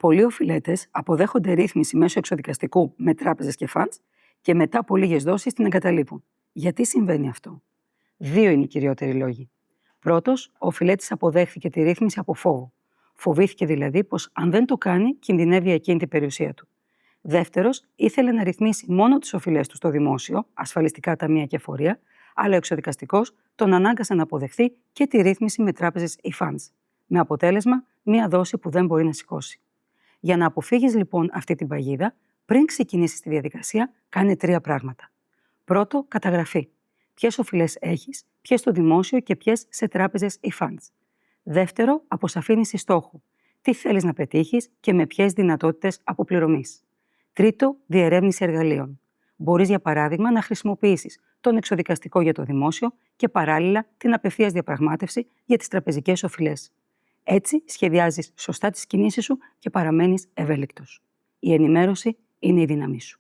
Πολλοί οφειλέτες αποδέχονται ρύθμιση μέσω εξοδικαστικού με τράπεζες και funds και μετά από λίγες δόσεις την εγκαταλείπουν. Γιατί συμβαίνει αυτό? Δύο είναι οι κυριότεροι λόγοι. Πρώτος, ο οφειλέτης αποδέχθηκε τη ρύθμιση από φόβο. Φοβήθηκε δηλαδή πως αν δεν το κάνει, κινδυνεύει εκείνη την περιουσία του. Δεύτερος, ήθελε να ρυθμίσει μόνο τις οφειλές του στο δημόσιο, ασφαλιστικά ταμεία και φορεία, αλλά ο εξοδικαστικός τον ανάγκασε να αποδεχθεί και τη ρύθμιση με τράπεζες ή funds. Με αποτέλεσμα, μία δόση που δεν μπορεί να σηκώσει. Για να αποφύγεις λοιπόν αυτή την παγίδα, πριν ξεκινήσεις τη διαδικασία, κάνε τρία πράγματα. Πρώτο, καταγραφή. Ποιες οφειλές έχεις, ποιες στο δημόσιο και ποιες σε τράπεζες ή funds. Δεύτερο, αποσαφήνιση στόχου. Τι θέλεις να πετύχεις και με ποιες δυνατότητες αποπληρωμής. Τρίτο, διερεύνηση εργαλείων. Μπορείς, για παράδειγμα, να χρησιμοποιήσεις τον εξοδικαστικό για το δημόσιο και παράλληλα την απευθείας διαπραγμάτευση για τις τραπεζικές οφειλές. Έτσι, σχεδιάζεις σωστά τις κινήσεις σου και παραμένεις ευέλικτος. Η ενημέρωση είναι η δύναμή σου.